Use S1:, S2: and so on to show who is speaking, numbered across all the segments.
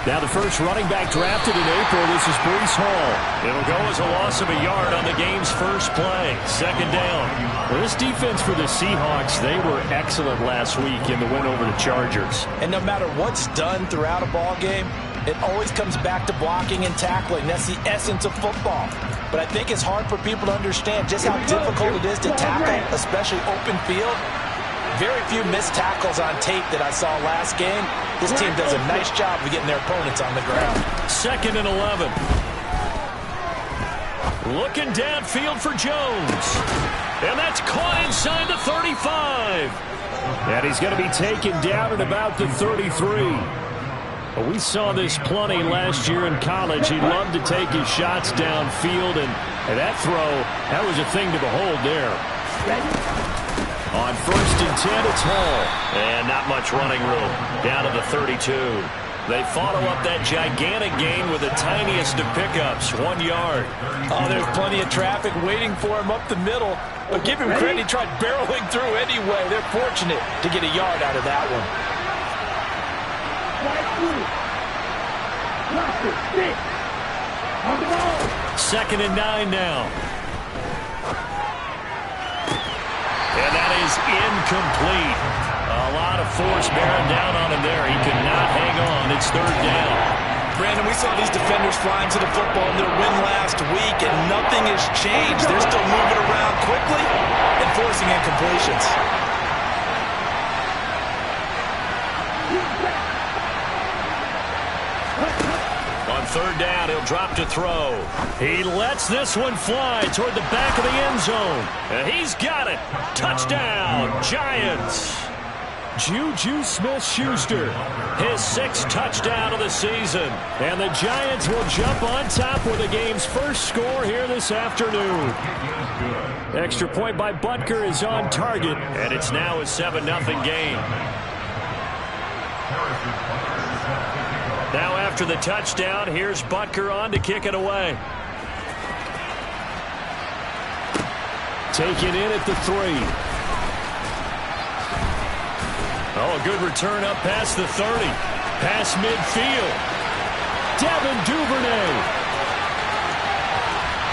S1: Now the first running back drafted in April, this is Breece Hall. It'll go as a loss of a yard on the game's first play. Second down. Well, this defense for the Seahawks, they were excellent last week in the win over the Chargers.
S2: And no matter what's done throughout a ball game, it always comes back to blocking and tackling. That's the essence of football. But I think it's hard for people to understand just how difficult it is to tackle, especially open field. Very few missed tackles on tape that I saw last game. This team does a nice job of getting their opponents on the ground.
S1: 2nd and 11. Looking downfield for Jones. And that's caught inside the 35. And he's going to be taken down at about the 33. Well, we saw this plenty last year in college. He loved to take his shots downfield, and that throw, that was a thing to behold there. On 1st and 10, it's Hall. And not much running room. Down to the 32. They follow up that gigantic gain with the tiniest of pickups, 1 yard.
S2: Oh, there's plenty of traffic waiting for him up the middle. But give him credit, he tried barreling through anyway. They're fortunate to get a yard out of that one.
S1: 2nd and 9 now. And that is incomplete. A lot of force bearing down on him there. He could not hang on. It's 3rd down.
S2: Brandon, we saw these defenders flying to the football in their win last week, and nothing has changed. They're still moving around quickly and forcing incompletions.
S1: On 3rd down, he'll drop to throw. He lets this one fly toward the back of the end zone. And he's got it. Touchdown, Giants. Juju Smith-Schuster, his 6th touchdown of the season. And the Giants will jump on top with the game's first score here this afternoon. Extra point by Butker is on target, and it's now a 7-0 game. Now after the touchdown, here's Butker on to kick it away. Taken in at the 3. Oh, a good return up past the 30. Past midfield. Devin Duvernay.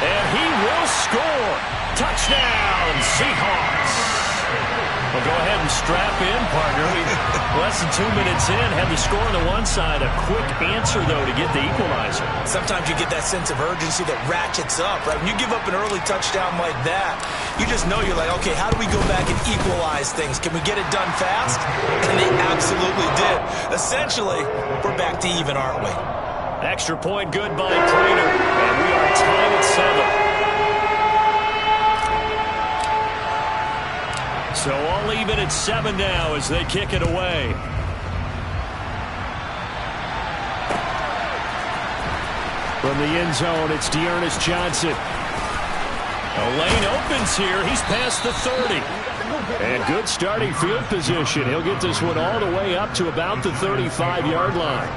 S1: And he will score. Touchdown, Seahawks. Well, go ahead and strap in, partner. Less than 2 minutes in, had the score on the one side. A quick answer, though, to get the equalizer.
S2: Sometimes you get that sense of urgency that ratchets up, right? When you give up an early touchdown like that, you just know you're like, okay, how do we go back and equalize things? Can we get it done fast? And they absolutely did. Essentially, we're back to even, aren't we?
S1: Extra point good by Prater. And we are tied at 7. So all even at 7 now as they kick it away. From the end zone, it's Dearness Johnson. A lane opens here. He's past the 30. And good starting field position. He'll get this one all the way up to about the 35-yard line.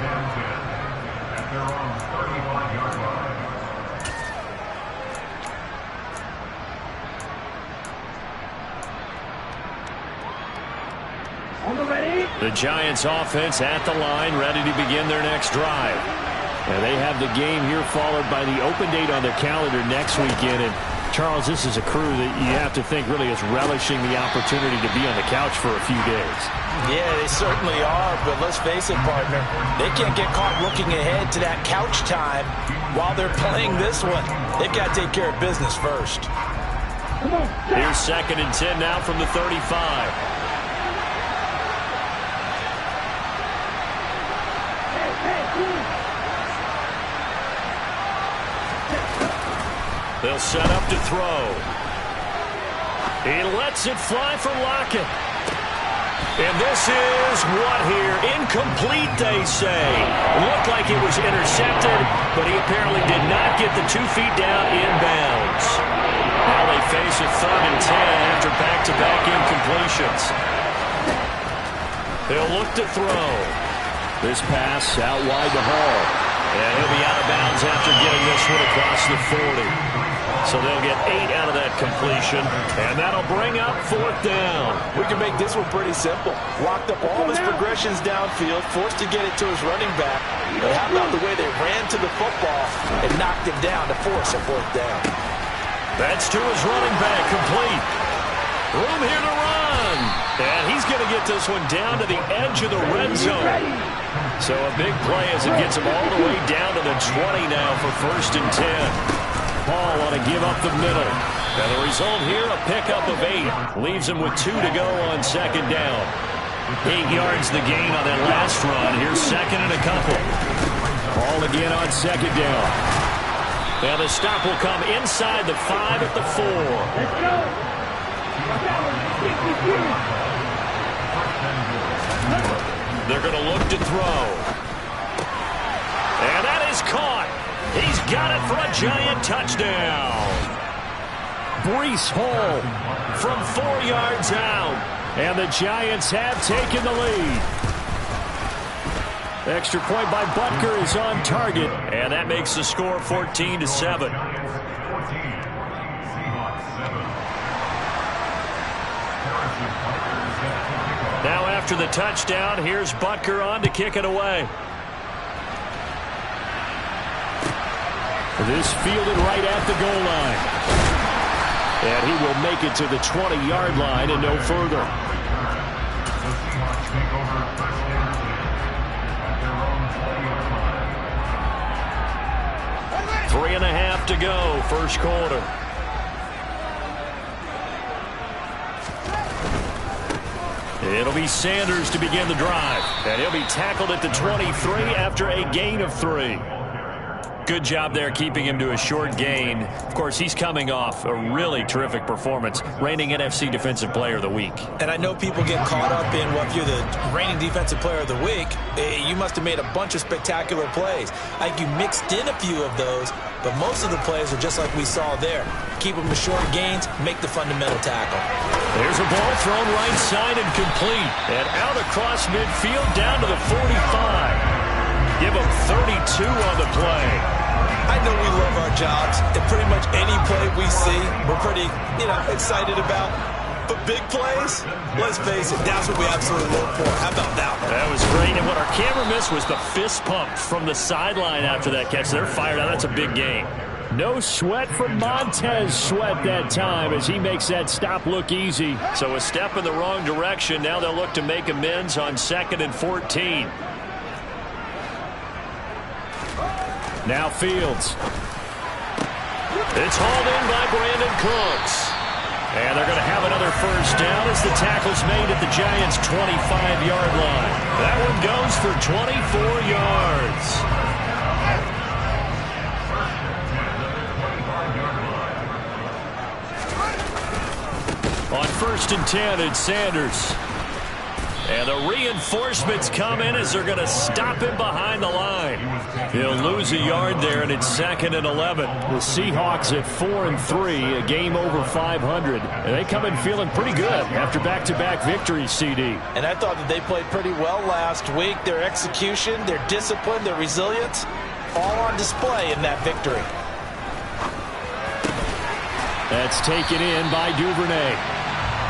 S1: The Giants offense at the line, ready to begin their next drive. And they have the game here followed by the open date on their calendar next weekend. And Charles, this is a crew that you have to think really is relishing the opportunity to be on the couch for a few days.
S2: Yeah, they certainly are, but let's face it, partner. They can't get caught looking ahead to that couch time while they're playing this one. They've got to take care of business first.
S1: Here's 2nd and 10 now from the 35. They'll set up to throw. He lets it fly for Lockett. And this is what here? Incomplete, they say. Looked like it was intercepted, but he apparently did not get the 2 feet down inbounds. Now they face a 3rd and 10 after back-to-back incompletions. They'll look to throw. This pass out wide to Hall. And he'll be out of bounds after getting this one across the 40. So they'll get 8 out of that completion, and that'll bring up 4th down.
S2: We can make this one pretty simple. Locked up all his progressions downfield, forced to get it to his running back. But how about the way they ran to the football and knocked him down to force a 4th down?
S1: That's to his running back, complete. Room here to run. And he's going to get this one down to the edge of the red zone. So a big play as it gets him all the way down to the 20 now for 1st and 10. Paul on to give up the middle. And the result here, a pickup of 8. Leaves him with 2 to go on 2nd down. 8 yards the gain on that last run. Here's 2nd and a couple. Paul again on 2nd down. Now the stop will come inside the 5 at the 4.
S3: Let's go.
S1: They're going to look to throw. And that is caught. He's got it for a Giant touchdown. Breece Hall from 4 yards out. And the Giants have taken the lead. Extra point by Butker is on target. And that makes the score 14-7. Now after the touchdown, here's Butker on to kick it away. This fielded right at the goal line. And he will make it to the 20-yard line and no further. Three and a half to go, first quarter. It'll be Sanders to begin the drive. And he'll be tackled at the 23 after a gain of 3. Good job there keeping him to a short gain. Of course, he's coming off a really terrific performance, reigning NFC Defensive Player of the Week.
S2: And I know people get caught up in, well, if you're the reigning Defensive Player of the Week, you must have made a bunch of spectacular plays. I think you mixed in a few of those, but most of the plays are just like we saw there. Keep them to short gains, make the fundamental tackle.
S1: There's a ball thrown right side and complete. And out across midfield down to the 45. Give him 32 on the play.
S2: I know we love our jobs, and pretty much any play we see, we're pretty, excited about. But big plays, let's face it, that's what we absolutely look for. How about that one?
S1: That was great, and what our camera missed was the fist pump from the sideline after that catch. They're fired out. That's a big gain. No sweat from Montez Sweat that time as he makes that stop look easy. So a step in the wrong direction. Now they'll look to make amends on 2nd and 14. Now Fields. It's hauled in by Brandon Cooks. And they're going to have another first down as the tackle's made at the Giants' 25-yard line. That one goes for 24 yards. On 1st and 10, it's Sanders. And the reinforcements come in as they're going to stop him behind the line. He'll lose a yard there, and it's 2nd and 11. The Seahawks at 4-3, a game over 500. And they come in feeling pretty good after back-to-back victories, CD.
S2: And I thought that they played pretty well last week. Their execution, their discipline, their resilience, all on display in that victory.
S1: That's taken in by Duvernay.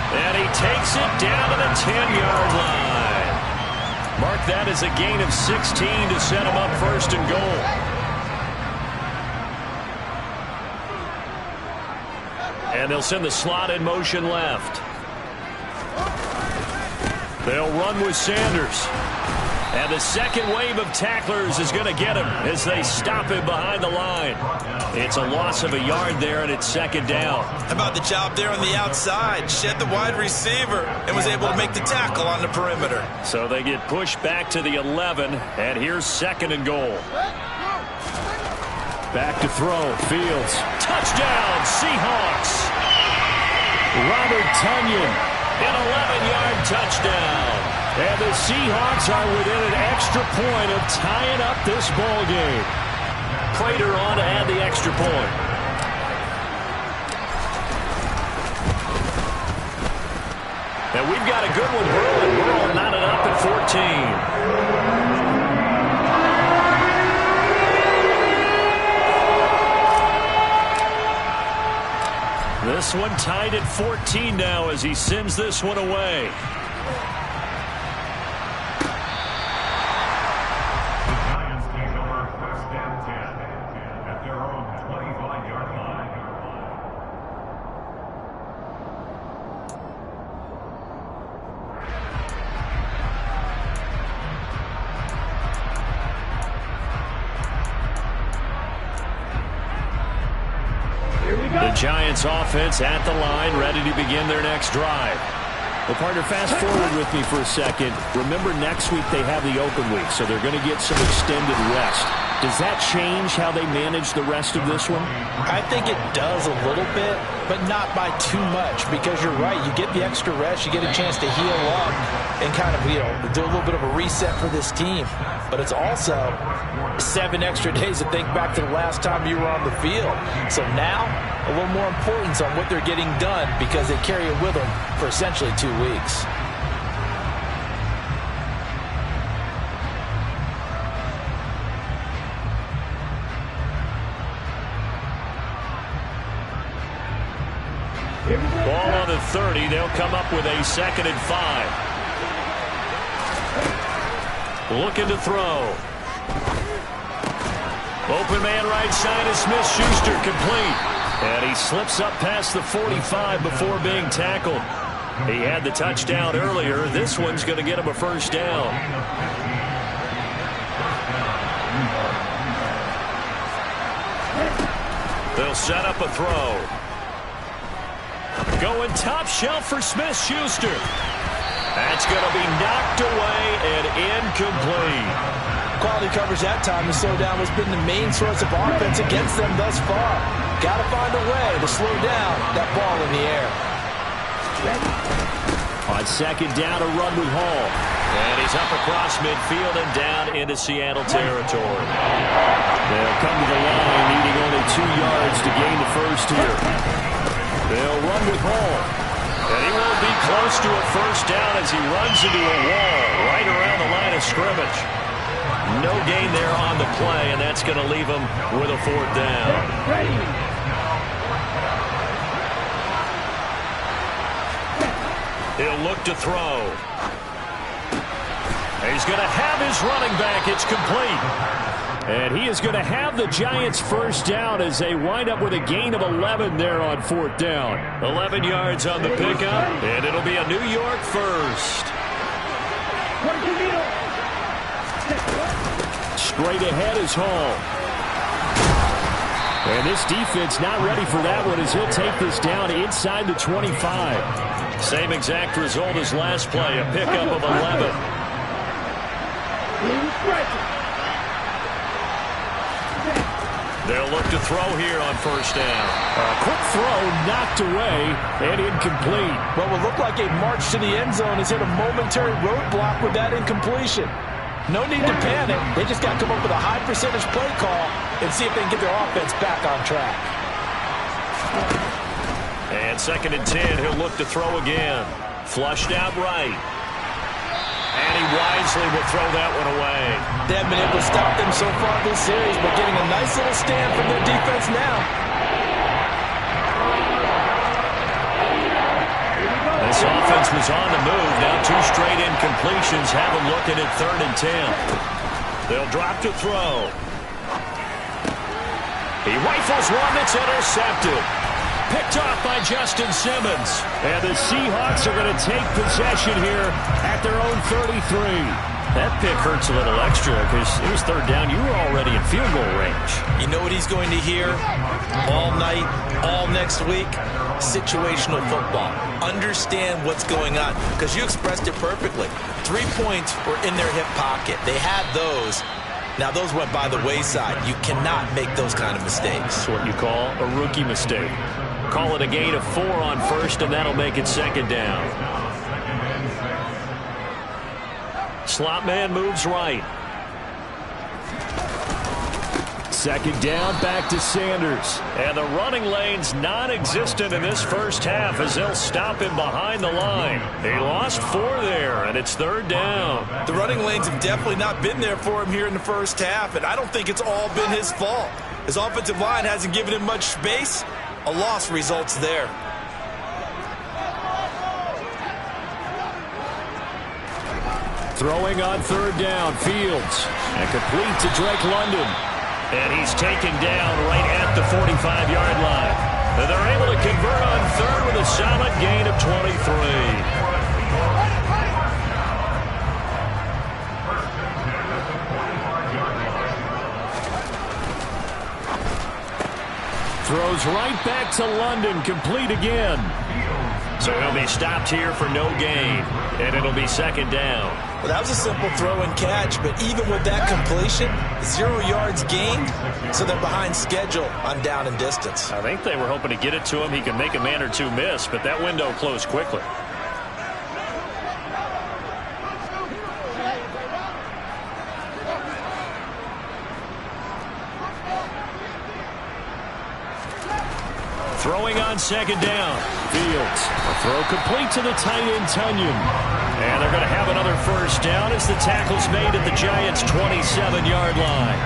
S1: And he takes it down to the 10-yard line. Mark that as a gain of 16 to set him up 1st and goal. And they'll send the slot in motion left. They'll run with Sanders. And the second wave of tacklers is going to get him as they stop him behind the line. It's a loss of a yard there, and it's 2nd down.
S2: How about the job there on the outside? Shed the wide receiver and was able to make the tackle on the perimeter.
S1: So they get pushed back to the 11, and here's 2nd and goal. Back to throw, Fields. Touchdown, Seahawks. Robert Tonyan, an 11-yard touchdown. And the Seahawks are within an extra point of tying up this ball game. Prater on to add the extra point. And we've got a good one, Burrow. Burrow knotted up at 14. this one tied at 14 now as he sends this one away. The Giants offense at the line, ready to begin their next drive. Well, partner, fast forward with me for a second. Remember, next week they have the open week, so they're going to get some extended rest. Does that change how they manage the rest of this one?
S2: I think it does a little bit, but not by too much, because you're right. You get the extra rest, you get a chance to heal up and kind of, do a little bit of a reset for this team. But it's also 7 extra days to think back to the last time you were on the field. So now, a little more importance on what they're getting done because they carry it with them for essentially 2 weeks.
S1: Ball on the 30. They'll come up with a 2nd and 5. Looking to throw. Open man right side is Smith-Schuster, complete. And he slips up past the 45 before being tackled. He had the touchdown earlier. This one's going to get him a first down. They'll set up a throw. Going top shelf for Smith-Schuster. That's going to be knocked away and incomplete.
S2: Quality coverage that time to slow down has been the main source of offense against them thus far. Got to find a way to slow down that ball in the air.
S1: On 2nd down, a run with Hall. And he's up across midfield and down into Seattle territory. They'll come to the line, needing only 2 yards to gain the first here. They'll run with Hall. And he won't be close to a first down as he runs into a wall right around the line of scrimmage. No gain there on the play, and that's going to leave him with a 4th down. He'll look to throw. He's going to have his running back. It's complete. And he is going to have the Giants first down as they wind up with a gain of 11 there on 4th down. 11 yards on the pickup, and it'll be a New York first. Straight ahead is Hall. And this defense not ready for that one as he'll take this down inside the 25. Same exact result as last play, a pickup of 11. They'll look to throw here on first down. A quick throw knocked away and incomplete.
S2: What will look like a march to the end zone has hit a momentary roadblock with that incompletion. No need to panic. They just got to come up with a high percentage play call and see if they can get their offense back on track.
S1: And 2nd and 10, he'll look to throw again. Flushed out right. And he wisely will throw that one away.
S2: They haven't been able to stop them so far this series, but getting a nice little stand from their defense now.
S1: This offense was on the move. Now 2 straight incompletions have them looking at 3rd and 10. They'll drop to throw. He rifles one that's intercepted. Picked off by Justin Simmons. And the Seahawks are going to take possession here at their own 33. That pick hurts a little extra because it was 3rd down. You were already in field goal range.
S2: You know what he's going to hear all night, all next week? Situational football. Understand what's going on because you expressed it perfectly. 3 points were in their hip pocket. They had those. Now, those went by the wayside. You cannot make those kind of mistakes.
S1: That's what you call a rookie mistake. Call it a gain of 4 on first, and that'll make it 2nd down. Slot man moves right. 2nd down, back to Sanders. And the running lane's non-existent in this first half as they'll stop him behind the line. He lost 4 there, and it's 3rd down.
S2: The running lanes have definitely not been there for him here in the first half, and I don't think it's all been his fault. His offensive line hasn't given him much space. A loss results there.
S1: Throwing on third down, Fields. And complete to Drake London. And he's taken down right at the 45-yard line. And they're able to convert on third with a solid gain of 23. Throws right back to London, complete again. So he'll be stopped here for no gain, and it'll be second down.
S2: Well, that was a simple throw and catch, but even with that completion, 0 yards gained, so they're behind schedule on down and distance.
S1: I think they were hoping to get it to him. He could make a man or two miss, but that window closed quickly. Throwing on second down. Fields. A throw complete to the tight end, Tunyon. And they're going to have another first down as the tackle's made at the Giants' 27-yard line.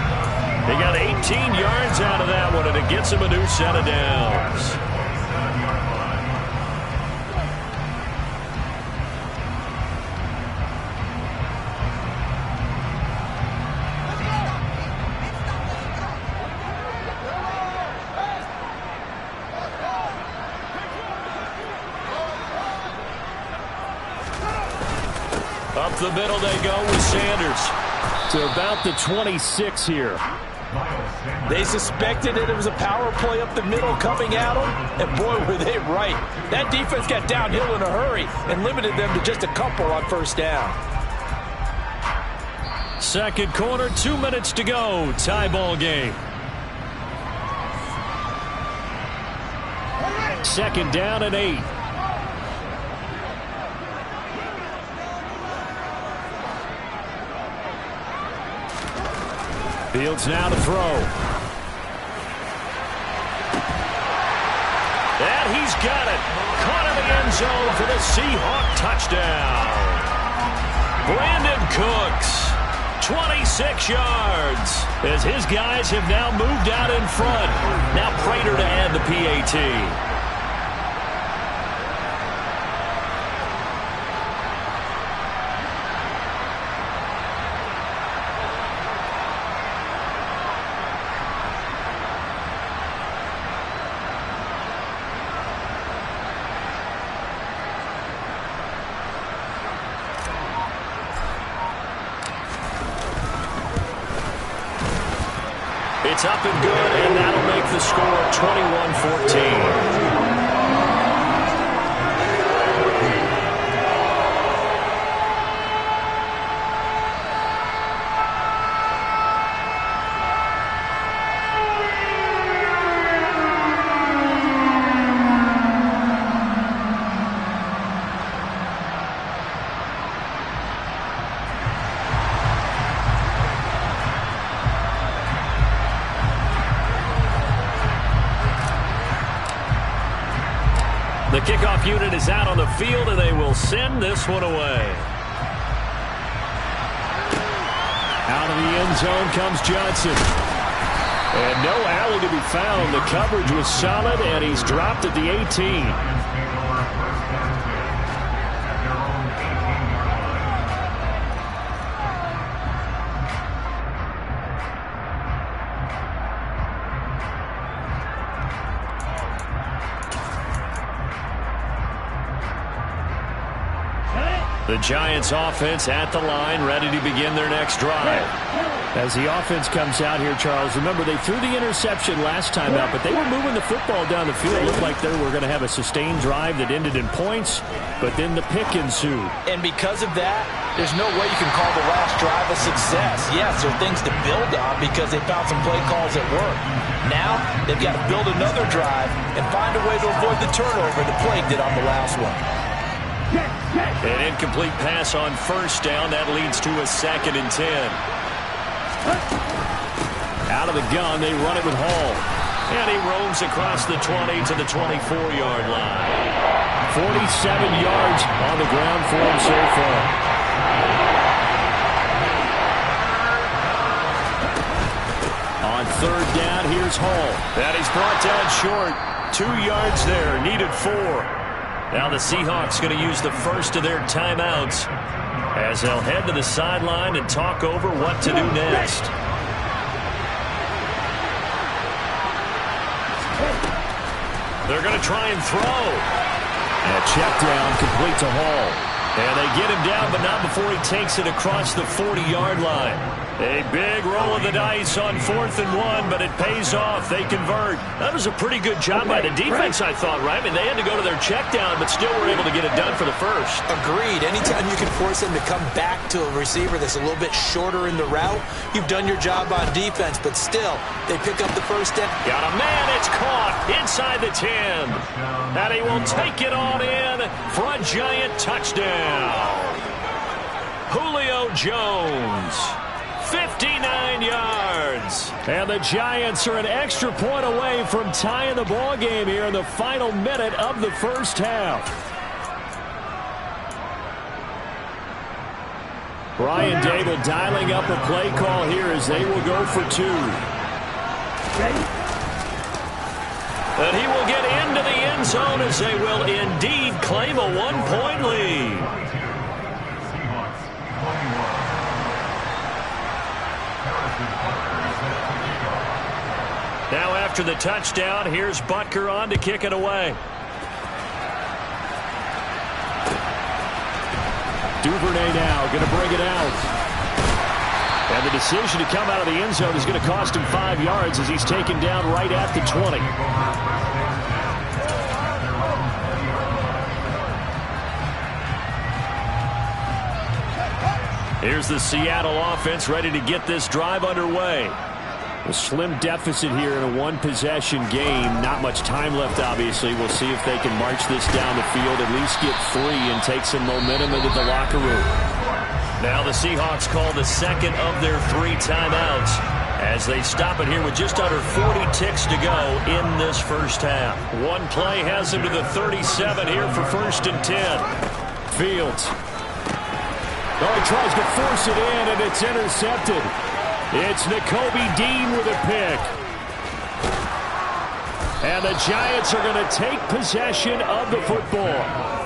S1: They got 18 yards out of that one, and it gets them a new set of downs. Up the middle they go with Sanders to about the 26 here.
S2: They suspected it was a power play up the middle coming at them, and boy, were they right. That defense got downhill in a hurry and limited them to just a couple on first down.
S1: Second quarter, 2 minutes to go. Tie ball game. Second down and 8. Fields now to throw. And he's got it. Caught in the end zone for the Seahawk touchdown. Brandon Cooks, 26 yards, as his guys have now moved out in front. Now Prater to add the PAT. It's up and good, and that'll make the score 21-14. The kickoff unit is out on the field, and they will send this one away. Out of the end zone comes Johnson. And no alley to be found. The coverage was solid, and he's dropped at the 18. The Giants offense at the line, ready to begin their next drive. As the offense comes out here, Charles, remember they threw the interception last time out, but they were moving the football down the field. It looked like they were going to have a sustained drive that ended in points, but then the pick ensued.
S2: And because of that, there's no way you can call the last drive a success. Yes, there are things to build on because they found some play calls that work. Now, they've got to build another drive and find a way to avoid the turnover the plague did on the last one.
S1: An incomplete pass on first down. That leads to a 2nd and 10. Out of the gun, they run it with Hall. And he roams across the 20 to the 24-yard line. 47 yards on the ground for him so far. On third down, here's Hall. That he's brought down short. 2 yards there, needed 4. Now the Seahawks going to use the first of their timeouts as they'll head to the sideline and talk over what to do next. They're going to try and throw. And a check down complete to Hall. And they get him down, but not before he takes it across the 40-yard line. A big roll of the dice on 4th and 1, but it pays off. They convert. That was a pretty good job by the defense, I thought, right? I mean, they had to go to their check down, but still were able to get it done for the first.
S2: Agreed. Anytime you can force them to come back to a receiver that's a little bit shorter in the route, you've done your job on defense, but still, they pick up the first step.
S1: Got a man. It's caught inside the 10. And he will take it on in for a giant touchdown. Julio Jones. 59 yards. And the Giants are an extra point away from tying the ball game here in the final minute of the first half. Brian Dable dialing up a play call here as they will go for 2. And he will get into the end zone as they will indeed claim a 1-point lead. Now after the touchdown, here's Butker on to kick it away. Duvernay now going to bring it out. And the decision to come out of the end zone is going to cost him 5 yards as he's taken down right at the 20. Here's the Seattle offense ready to get this drive underway. A slim deficit here in a one-possession game. Not much time left, obviously. We'll see if they can march this down the field, at least get 3 and take some momentum into the locker room. Now the Seahawks call the second of their 3 timeouts as they stop it here with just under 40 ticks to go in this first half. One play has them to the 37 here for 1st and 10. Fields. Oh, he tries to force it in, and it's intercepted. It's Nakobe Dean with a pick. And the Giants are going to take possession of the football.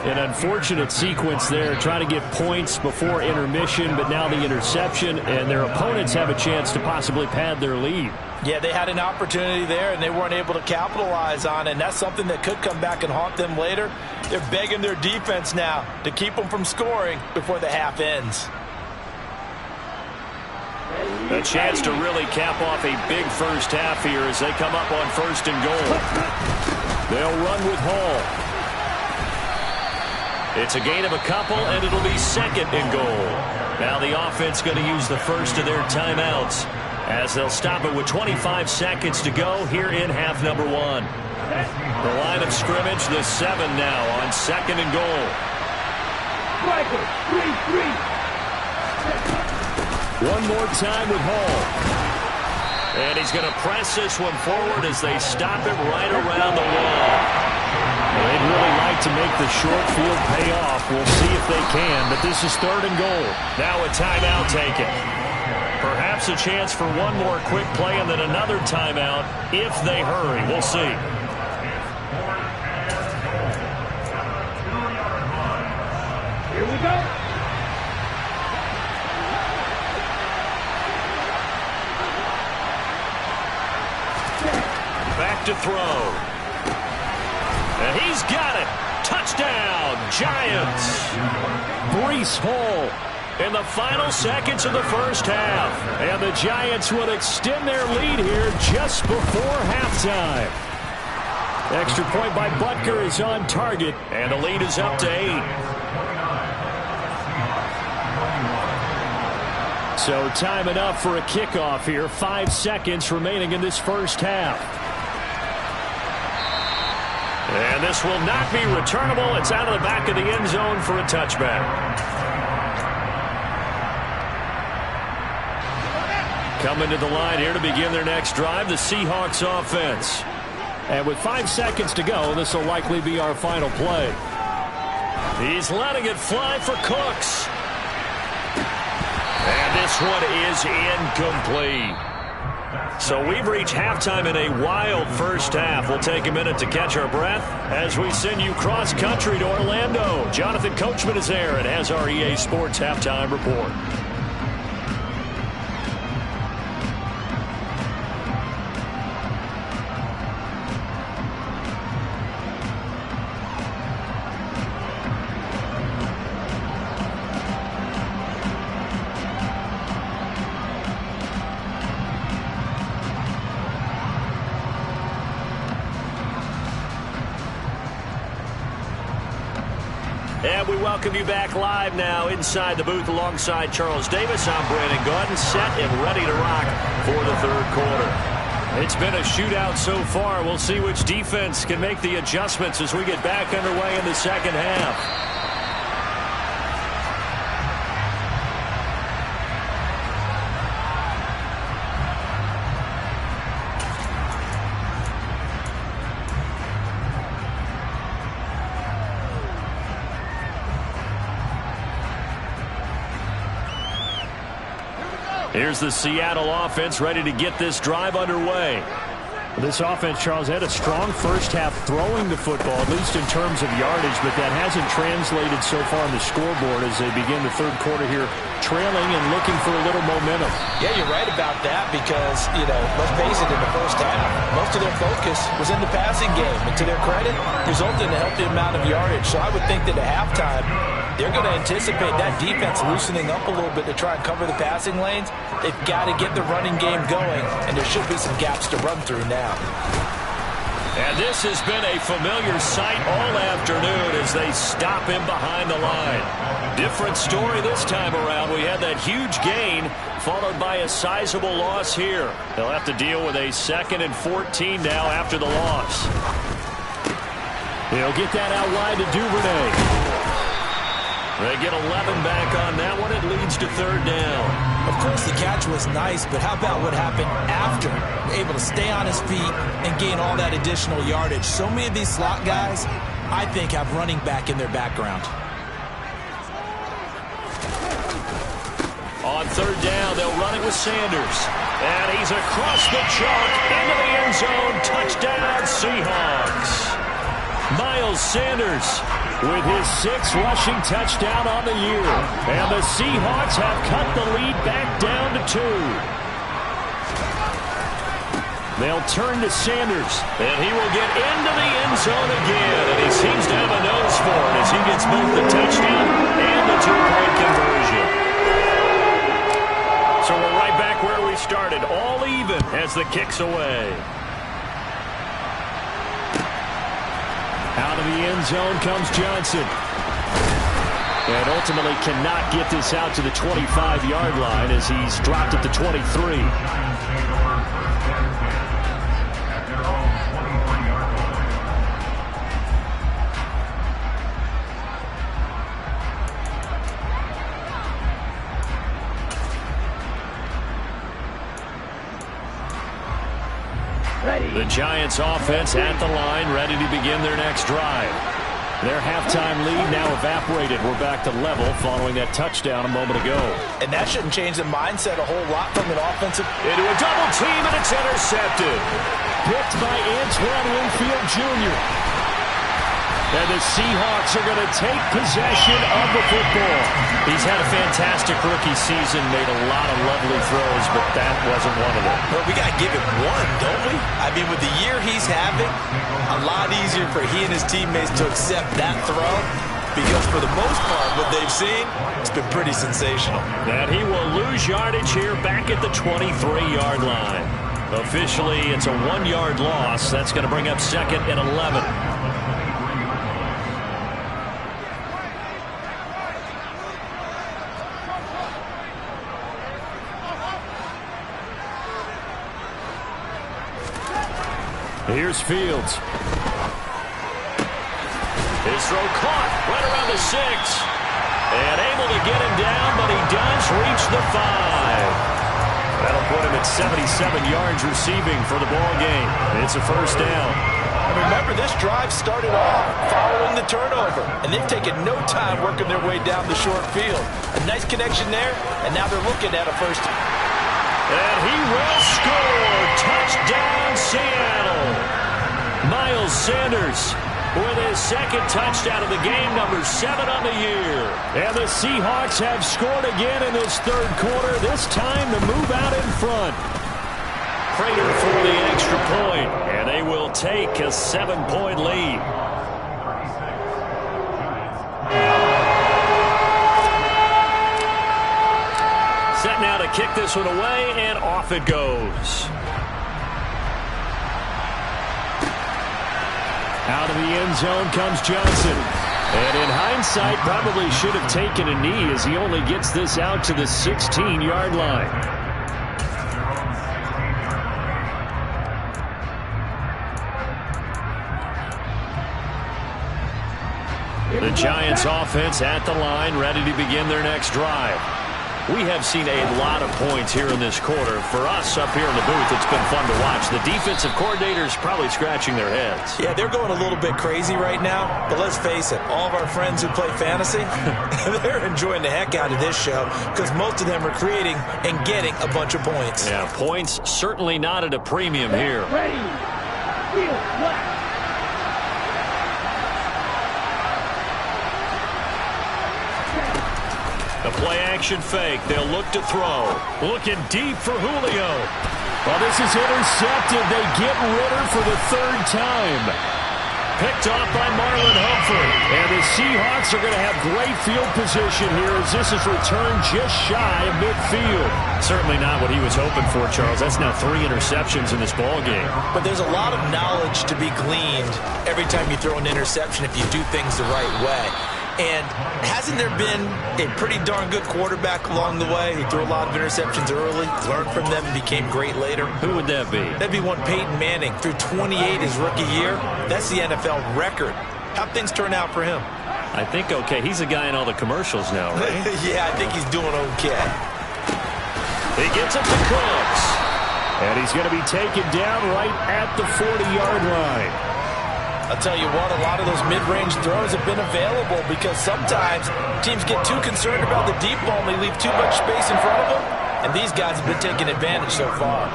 S1: An unfortunate sequence there, trying to get points before intermission, but now the interception, and their opponents have a chance to possibly pad their lead.
S2: Yeah, they had an opportunity there, and they weren't able to capitalize on it, and that's something that could come back and haunt them later. They're begging their defense now to keep them from scoring before the half ends.
S1: A chance to really cap off a big first half here as they come up on 1st and goal. They'll run with Hall. It's a gain of a couple, and it'll be 2nd and goal. Now the offense going to use the first of their timeouts as they'll stop it with 25 seconds to go here in half number 1. The line of scrimmage, the 7 now on 2nd and goal. One more time with Hall. And he's going to press this one forward as they stop it right around the wall. Well, they'd really like to make the short field pay off. We'll see if they can, but this is 3rd and goal. Now a timeout taken. Perhaps a chance for one more quick play and then another timeout if they hurry. We'll see.
S3: Here we go.
S1: Back to throw. And he's got it. Touchdown, Giants. Breece Hall in the final seconds of the first half. And the Giants will extend their lead here just before halftime. Extra point by Butker is on target. And the lead is up to 8. So time enough for a kickoff here. 5 seconds remaining in this first half. And this will not be returnable. It's out of the back of the end zone for a touchback. Coming to the line here to begin their next drive, the Seahawks offense. And with 5 seconds to go, this will likely be our final play. He's letting it fly for Cooks. And this one is incomplete. So we've reached halftime in a wild first half. We'll take a minute to catch our breath as we send you cross-country to Orlando. Jonathan Coachman is there and has our EA Sports Halftime Report. And we welcome you back live now inside the booth alongside Charles Davis. I'm Brandon Gaudin, set and ready to rock for the third quarter. It's been a shootout so far. We'll see which defense can make the adjustments as we get back underway in the second half. Here's the Seattle offense ready to get this drive underway.
S4: This offense, Charles, had a strong first half throwing the football, at least in terms of yardage, but that hasn't translated so far on the scoreboard as they begin the third quarter here, trailing and looking for a little momentum.
S2: Yeah, you're right about that because, let's face it, in the first half, most of their focus was in the passing game. And to their credit, resulted in a healthy amount of yardage. So I would think that at halftime, they're going to anticipate that defense loosening up a little bit to try and cover the passing lanes. They've got to get the running game going, and there should be some gaps to run through now.
S1: And this has been a familiar sight all afternoon as they stop him behind the line. Different story this time around. We had that huge gain followed by a sizable loss here. They'll have to deal with a 2nd and 14 now after the loss.
S4: He'll get that out wide to Duvernay.
S1: They get 11 back on that one. It leads to third down.
S2: Of course, the catch was nice, but how about what happened after? Able to stay on his feet and gain all that additional yardage. So many of these slot guys, I think, have running back in their background.
S1: On third down, they'll run it with Sanders. And he's across the chalk into the end zone. Touchdown, Seahawks. Miles Sanders with his 6th rushing touchdown on the year. And the Seahawks have cut the lead back down to 2. They'll turn to Sanders, and he will get into the end zone again. And he seems to have a nose for it as he gets both the touchdown and the 2-point conversion. So we're right back where we started, all even as the kick's away.
S4: Out of the end zone comes Johnson. And ultimately cannot get this out to the 25-yard line as he's dropped at the 23.
S1: The Giants offense at the line, ready to begin their next drive. Their halftime lead now evaporated. We're back to level following that touchdown a moment ago.
S2: And that shouldn't change the mindset a whole lot from an offensive.
S1: Into a double team, and it's intercepted.
S4: Picked by Antoine Winfield Jr.
S1: And the Seahawks are going to take possession of the football. He's had a fantastic rookie season, made a lot of lovely throws, but that wasn't one of them.
S2: Well, we got to give him one, don't we? I mean, with the year he's having, a lot easier for he and his teammates to accept that throw because for the most part, what they've seen, it's been pretty sensational.
S1: And he will lose yardage here back at the 23-yard line. Officially, it's a 1-yard loss. That's going to bring up 2nd and 11.
S4: Here's Fields.
S1: His throw caught right around the 6. And able to get him down, but he does reach the 5. That'll put him at 77 yards receiving for the ball game. It's a first down.
S2: And remember, this drive started off following the turnover, and they've taken no time working their way down the short field. A nice connection there, and now they're looking at a first.
S1: And he will score. Touchdown, Seattle. Miles Sanders with his second touchdown of the game, number 7 on the year. And the Seahawks have scored again in this third quarter, this time to move out in front. Prater for the extra point, and they will take a 7-point lead. Set now to kick this one away, and off it goes. Out of the end zone comes Johnson. And in hindsight, probably should have taken a knee as he only gets this out to the 16-yard line. The Giants offense at the line, ready to begin their next drive. We have seen a lot of points here in this quarter. For us up here in the booth, it's been fun to watch. The defensive coordinators probably scratching their heads.
S2: Yeah, they're going a little bit crazy right now. But let's face it, all of our friends who play fantasy, they're enjoying the heck out of this show because most of them are creating and getting a bunch of points.
S1: Yeah, points certainly not at a premium here.
S3: Ready. Field left.
S1: The play-action fake. They'll look to throw. Looking deep for Julio. Well, this is intercepted. They get Ritter for the third time. Picked off by Marlon Humphrey. And the Seahawks are going to have great field position here as this is returned just shy of midfield. Certainly not what he was hoping for, Charles. That's now 3 interceptions in this ballgame.
S2: But there's a lot of knowledge to be gleaned every time you throw an interception if you do things the right way. And hasn't there been a pretty darn good quarterback along the way who threw a lot of interceptions early, learned from them, and became great later?
S1: Who would that be?
S2: That'd be one Peyton Manning. Threw 28 his rookie year. That's the NFL record. How'd things turn out for him?
S1: I think okay. He's a guy in all the commercials now, right?
S2: Yeah, I think he's doing okay.
S1: He gets it to Cooks. And he's going to be taken down right at the 40-yard line.
S2: I'll tell you what, a lot of those mid-range throws have been available because sometimes teams get too concerned about the deep ball and they leave too much space in front of them. And these guys have been taking advantage so far.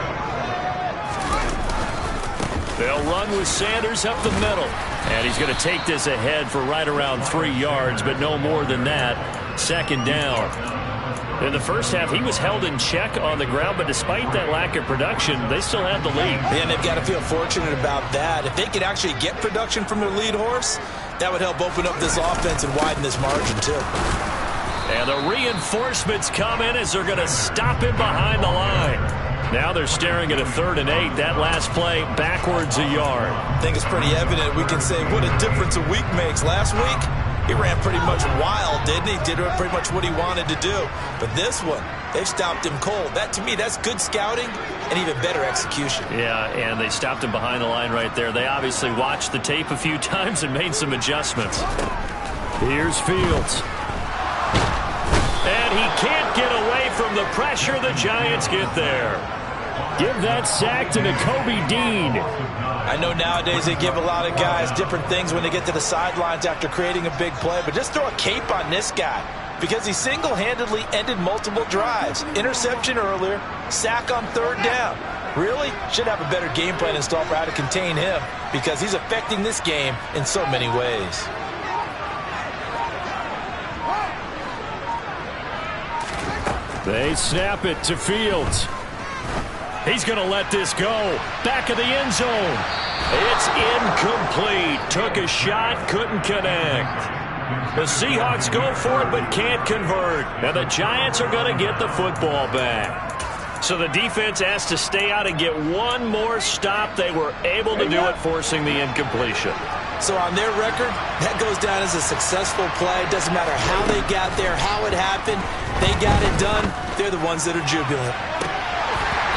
S1: They'll run with Sanders up the middle. And he's going to take this ahead for right around 3 yards, but no more than that. Second down. In the first half, he was held in check on the ground, but despite that lack of production, they still have the lead.
S2: And they've got to feel fortunate about that. If they could actually get production from their lead horse, that would help open up this offense and widen this margin, too.
S1: And the reinforcements come in as they're going to stop him behind the line. Now they're staring at a 3rd and 8. That last play, backwards a yard.
S2: I think it's pretty evident. We can say what a difference a week makes. Last week, he ran pretty much wild, didn't he? Did pretty much what he wanted to do. But this one, they've stopped him cold. That, to me, that's good scouting and even better execution.
S1: Yeah, and they stopped him behind the line right there. They obviously watched the tape a few times and made some adjustments. Here's Fields. And he can't get away from the pressure. The Giants get there. Give that sack to Nakobe Dean.
S2: I know nowadays they give a lot of guys different things when they get to the sidelines after creating a big play, but just throw a cape on this guy because he single-handedly ended multiple drives. Interception earlier, sack on 3rd down. Really should have a better game plan installed for how to contain him because he's affecting this game in so many ways.
S1: They snap it to Fields. He's going to let this go. Back of the end zone. It's incomplete. Took a shot, couldn't connect. The Seahawks go for it but can't convert. And the Giants are going to get the football back. So the defense has to stay out and get one more stop. They were able to do it, forcing the incompletion.
S2: So on their record, that goes down as a successful play. It doesn't matter how they got there, how it happened. They got it done. They're the ones that are jubilant.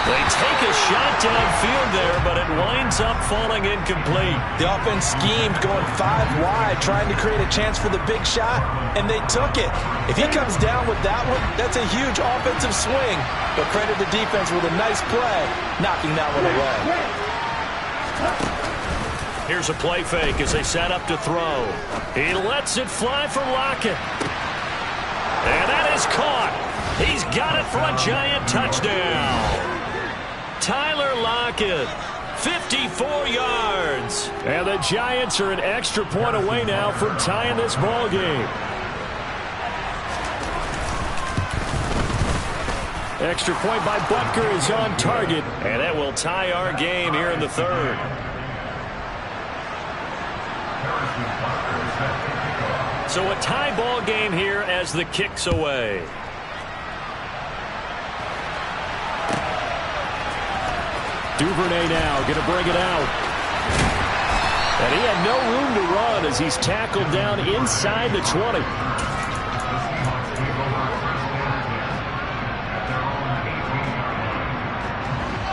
S1: They take a shot downfield there, but it winds up falling incomplete.
S2: The offense schemed going 5 wide, trying to create a chance for the big shot, and they took it. If he comes down with that one, that's a huge offensive swing. But credit the defense with a nice play, knocking that one away.
S1: Here's a play fake as they set up to throw. He lets it fly for Lockett. And that is caught. He's got it for a Giant touchdown. Tyler Lockett. 54 yards.
S4: And the Giants are an extra point away now from tying this ball game. Extra point by Butker is on target.
S1: And that will tie our game here in the third. So a tie ball game here as the kick's away.
S4: Duvernay now going to bring it out. And he had no room to run as he's tackled down inside the 20.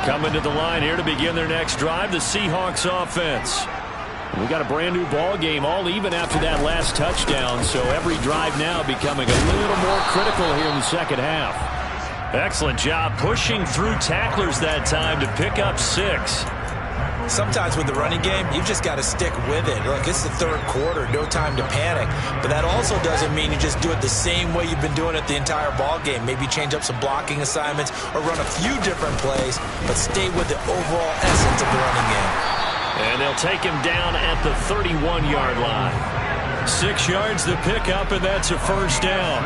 S4: Coming to the line here to begin their next drive, the Seahawks offense. We got a brand new ball game, all even after that last touchdown, so every drive now becoming a little more critical here in the second half.
S1: Excellent job pushing through tacklers that time to pick up 6.
S2: Sometimes with the running game, you just got to stick with it. Look, it's the third quarter, no time to panic. But that also doesn't mean you just do it the same way you've been doing it the entire ball game. Maybe change up some blocking assignments or run a few different plays, but stay with the overall essence of the running game.
S1: And they'll take him down at the 31-yard line. 6 yards to pick up, and that's a first down.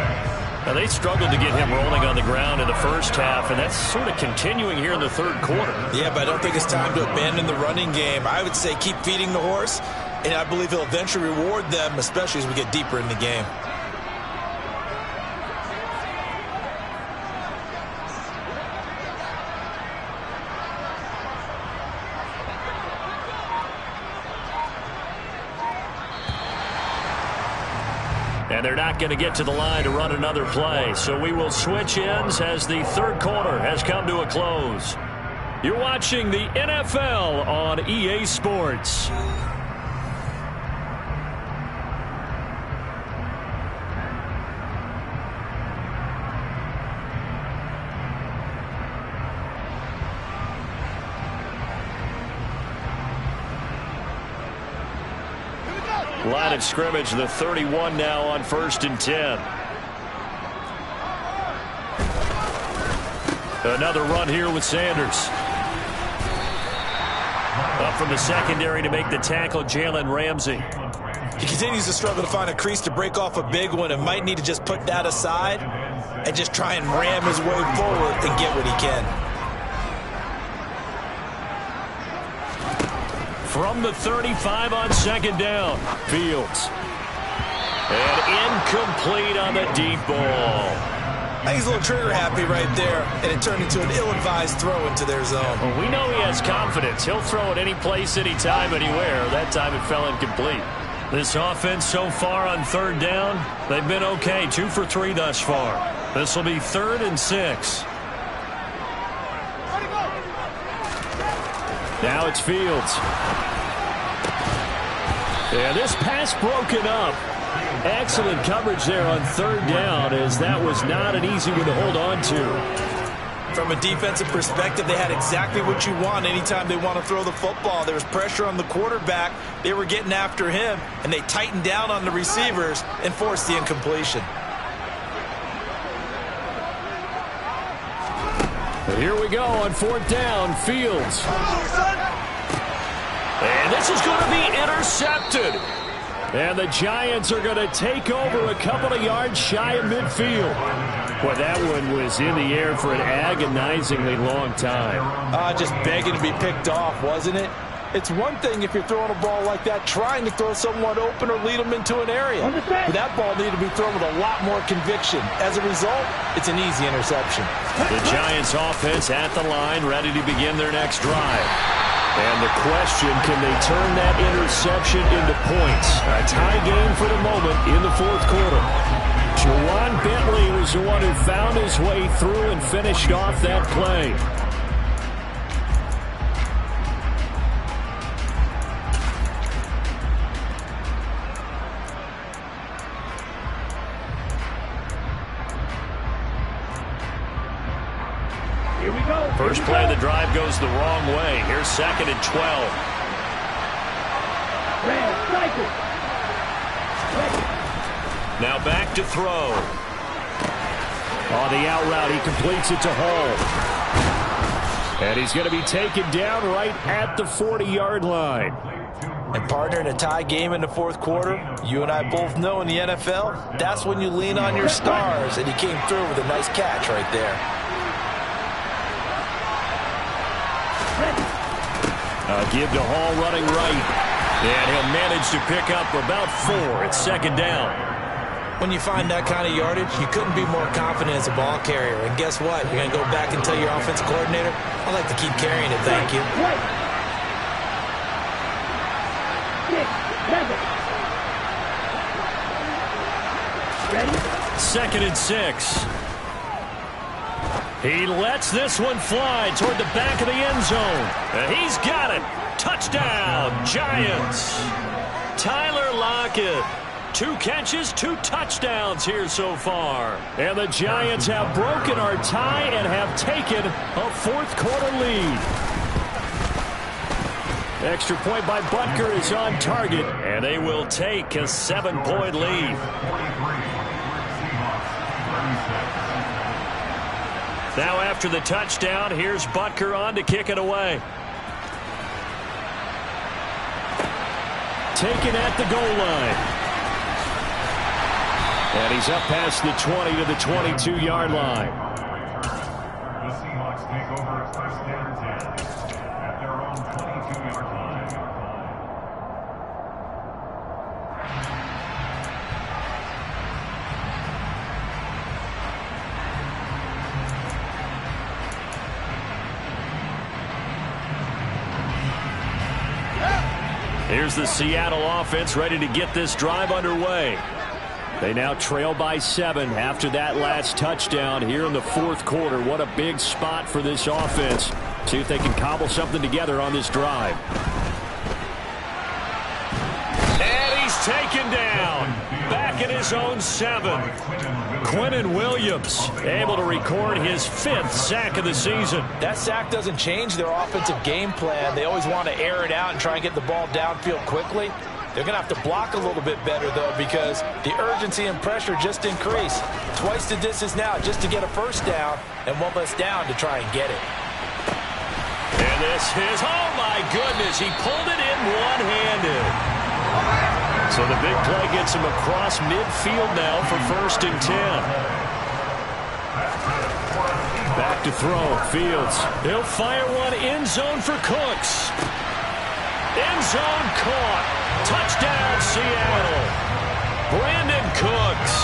S1: Now, they struggled to get him rolling on the ground in the first half, and that's sort of continuing here in the third quarter.
S2: Yeah, but I don't think it's time to abandon the running game. I would say keep feeding the horse, and I believe he'll eventually reward them, especially as we get deeper in the game.
S1: And they're not going to get to the line to run another play. So we will switch ends as the third quarter has come to a close. You're watching the NFL on EA Sports. Line of scrimmage, the 31 now on 1st and 10. Another run here with Sanders. Up from the secondary to make the tackle, Jalen Ramsey.
S2: He continues to struggle to find a crease to break off a big one and might need to just put that aside and just try and ram his way forward and get what he can.
S1: From the 35 on 2nd down, Fields. And incomplete on the deep ball.
S2: I think he's a little trigger happy right there, and it turned into an ill-advised throw into their zone.
S1: Well, we know he has confidence. He'll throw it any place, anytime, anywhere. That time it fell incomplete. This offense so far on 3rd down, they've been okay. 2 for 3 thus far. This will be 3rd and 6. Now it's Fields. And this pass broken up. Excellent coverage there on 3rd down, as that was not an easy one to hold on to.
S2: From a defensive perspective, they had exactly what you want anytime they want to throw the football. There was pressure on the quarterback. They were getting after him, and they tightened down on the receivers and forced the incompletion.
S4: But here we go on 4th down, Fields.
S1: And this is going to be intercepted.
S4: And the Giants are going to take over a couple of yards shy of midfield. Boy, that one was in the air for an agonizingly long time.
S2: Just begging to be picked off, wasn't it? It's one thing if you're throwing a ball like that, trying to throw someone open or lead them into an area. But that ball needed to be thrown with a lot more conviction. As a result, it's an easy interception.
S1: The Giants offense at the line, ready to begin their next drive. And the question, can they turn that interception into points? A tie game for the moment in the 4th quarter. Juwan Bentley was the one who found his way through and finished off that play.
S3: Here we go.
S1: First play of the drive goes the wrong way. Here's 2nd and 12.
S3: Red, cycle.
S1: Now back to throw.
S4: On the out route, he completes it to Hall.
S1: And he's going to be taken down right at the 40-yard line.
S2: And partner, in a tie game in the fourth quarter, you and I both know in the NFL, that's when you lean on your stars, and he came through with a nice catch right there.
S1: Give to Hall running right. And he'll manage to pick up about 4. It's second down.
S2: When you find that kind of yardage, you couldn't be more confident as a ball carrier. And guess what? You're going to go back and tell your offensive coordinator, I'd like to keep carrying it, thank you.
S3: Ready?
S1: Second and 6. He lets this one fly toward the back of the end zone. And he's got it. Touchdown, Giants. Tyler Lockett. 2 catches, 2 touchdowns here so far. And the Giants have broken our tie and have taken a fourth-quarter lead. Extra point by Butker is on target, and they will take a 7-point lead. Now after the touchdown, here's Butker on to kick it away. Taken at the goal line. And he's up past the 20 to the 22-yard line.
S5: The Seahawks take over at first down 10 at their own 22-yard line.
S1: Here's the Seattle offense ready to get this drive underway. They now trail by 7 after that last touchdown here in the fourth quarter. What a big spot for this offense. See if they can cobble something together on this drive. And he's taken down. Back at his own 7. Quinnen Williams able to record his 5th sack of the season.
S2: That sack doesn't change their offensive game plan. They always want to air it out and try and get the ball downfield quickly. They're going to have to block a little bit better, though, because the urgency and pressure just increase. Twice the distance now just to get a first down, and 1 less down to try and get it.
S1: And this is, oh my goodness, he pulled it in one-handed. So the big play gets him across midfield now for 1st and 10. Back to throw, Fields. He'll fire one end zone for Cooks. End zone caught. Touchdown, Seattle. Brandon Cooks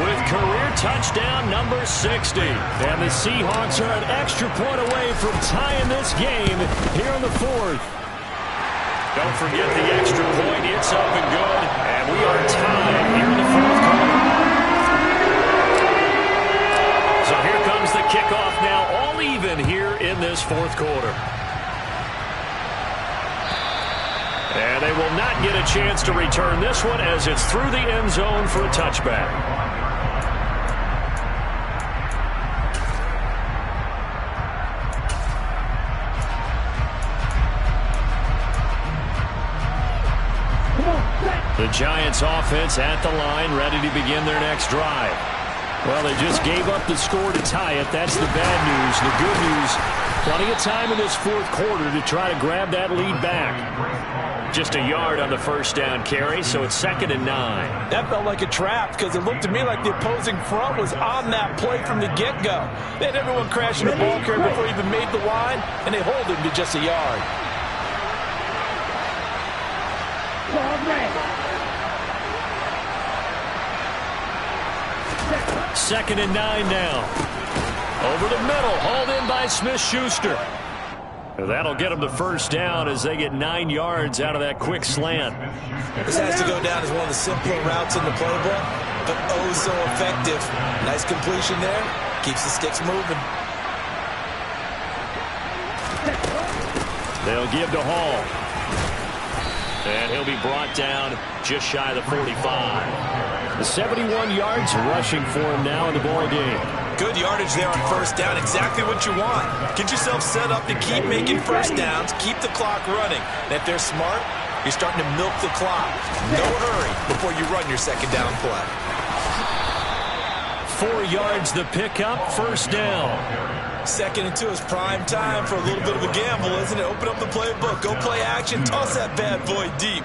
S1: with career touchdown number 60. And the Seahawks are an extra point away from tying this game here in the 4th. Don't forget the extra point. It's up and good. And we are tied here in the 4th quarter. So here comes the kickoff now, all even here in this 4th quarter. And they will not get a chance to return this one as it's through the end zone for a touchback. The Giants offense at the line, ready to begin their next drive. Well, they just gave up the score to tie it. That's the bad news. The good news, plenty of time in this 4th quarter to try to grab that lead back. Just a yard on the first down carry, so it's 2nd and 9.
S2: That felt like a trap because it looked to me like the opposing front was on that play from the get-go. They had everyone crashing the ball carrier before he even made the line, and they hold him to just a yard.
S1: 2nd and 9 now. Over the middle, hauled in by Smith-Schuster. That'll get them the first down as they get 9 yards out of that quick slant.
S2: This has to go down as one of the simpler routes in the playbook, but oh so effective. Nice completion there. Keeps the sticks moving.
S1: They'll give to Hall. And he'll be brought down just shy of the 45. The 71 yards rushing for him now in the ball game.
S2: Good yardage there on first down. Exactly what you want. Get yourself set up to keep making first downs. Keep the clock running. And if they're smart, you're starting to milk the clock. No hurry before you run your second down play.
S1: 4 yards the pickup, first down.
S2: 2nd and 2 is prime time for a little bit of a gamble, isn't it? Open up the playbook, go play action, toss that bad boy deep.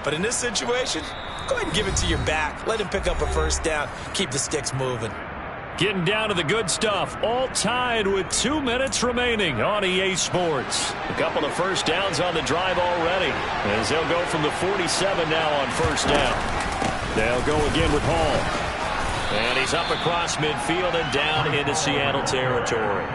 S2: But in this situation, go ahead and give it to your back. Let him pick up a first down. Keep the sticks moving.
S1: Getting down to the good stuff. All tied with 2 minutes remaining on EA Sports. A couple of first downs on the drive already, as they'll go from the 47 now on first down. They'll go again with Hall. And he's up across midfield and down into Seattle territory.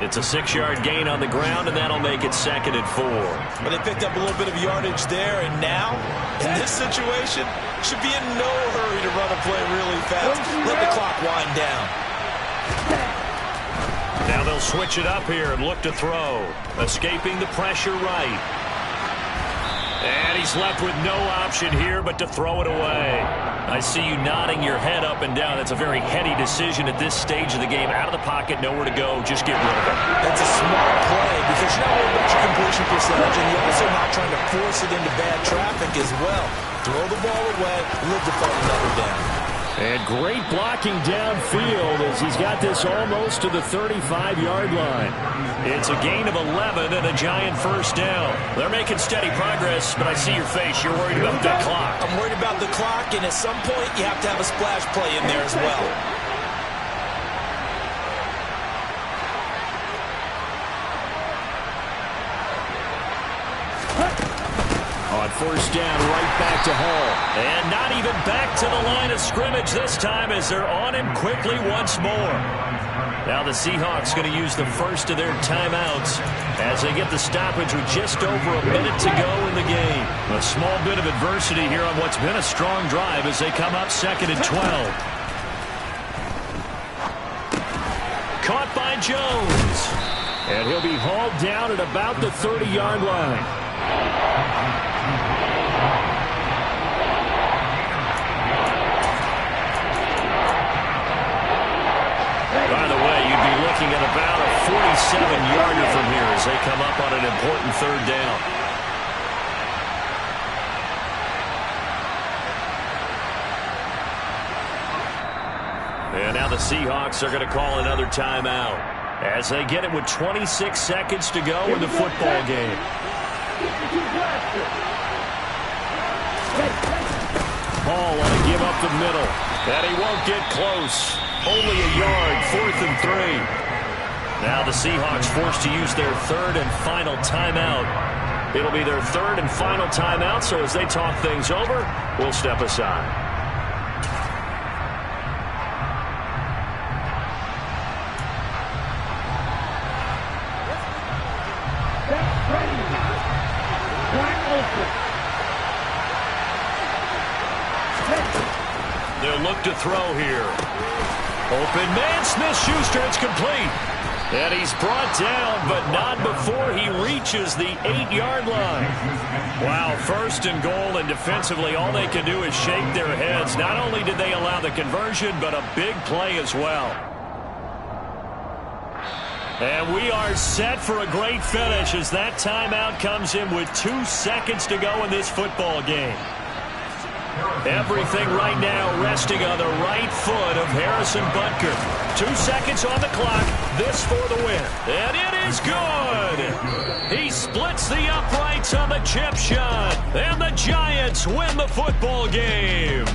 S1: It's a 6-yard gain on the ground, and that'll make it 2nd and 4.
S2: Well, they picked up a little bit of yardage there, and now, in this situation, should be in no hurry to run a play really fast. Let the clock wind down.
S1: Now they'll switch it up here and look to throw. Escaping the pressure right. And he's left with no option here but to throw it away. I see you nodding your head up and down. That's a very heady decision at this stage of the game. Out of the pocket, nowhere to go. Just get rid of it.
S2: That's a smart play because you're not worried about your completion percentage, and you're also not trying to force it into bad traffic as well. Throw the ball away, live to fight another down.
S1: And great blocking downfield as he's got this almost to the 35-yard line. It's a gain of 11 and a giant first down. They're making steady progress, but I see your face. You're worried about that clock.
S2: I'm worried about the clock, and at some point, you have to have a splash play in there as well.
S1: On first down, right back to Hall. And not even back to the line of scrimmage this time as they're on him quickly once more. Now the Seahawks going to use the first of their timeouts as they get the stoppage with just over a minute to go in the game. A small bit of adversity here on what's been a strong drive as they come up 2nd and 12. Caught by Jones. And he'll be hauled down at about the 30-yard line. By the way, you'd be looking at about a 47-yarder from here as they come up on an important 3rd down. And now the Seahawks are going to call another timeout as they get it with 26 seconds to go in the football game. Hall want to give up the middle, and he won't get close. Only a yard, 4th and 3. Now the Seahawks forced to use their 3rd and final timeout. It'll be their 3rd and final timeout, so as they talk things over, we'll step aside. They'll look to throw here. Open man, Smith-Schuster, it's complete. And he's brought down, but not before he reaches the 8-yard line. Wow, 1st and goal, and defensively all they can do is shake their heads. Not only did they allow the conversion, but a big play as well. And we are set for a great finish as that timeout comes in with 2 seconds to go in this football game. Everything right now resting on the right foot of Harrison Butker. 2 seconds on the clock. This for the win. And it is good. He splits the uprights on the chip shot. And the Giants win the football game.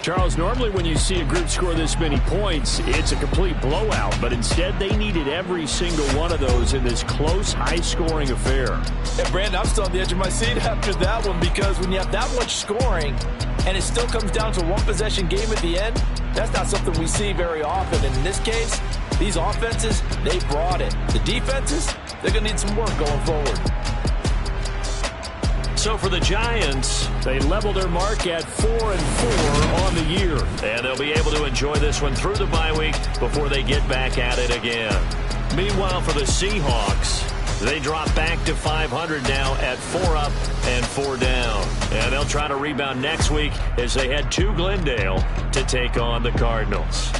S1: Charles, normally when you see a group score this many points, it's a complete blowout. But instead, they needed every single one of those in this close, high-scoring affair.
S2: Yeah, Brandon, I'm still on the edge of my seat after that one because when you have that much scoring and it still comes down to a one-possession game at the end, that's not something we see very often. And in this case, these offenses, they brought it. The defenses, they're going to need some work going forward.
S1: So for the Giants, they level their mark at 4-4 on the year. And they'll be able to enjoy this one through the bye week before they get back at it again. Meanwhile, for the Seahawks, they drop back to 500 now at 4 up and 4 down. And they'll try to rebound next week as they head to Glendale to take on the Cardinals.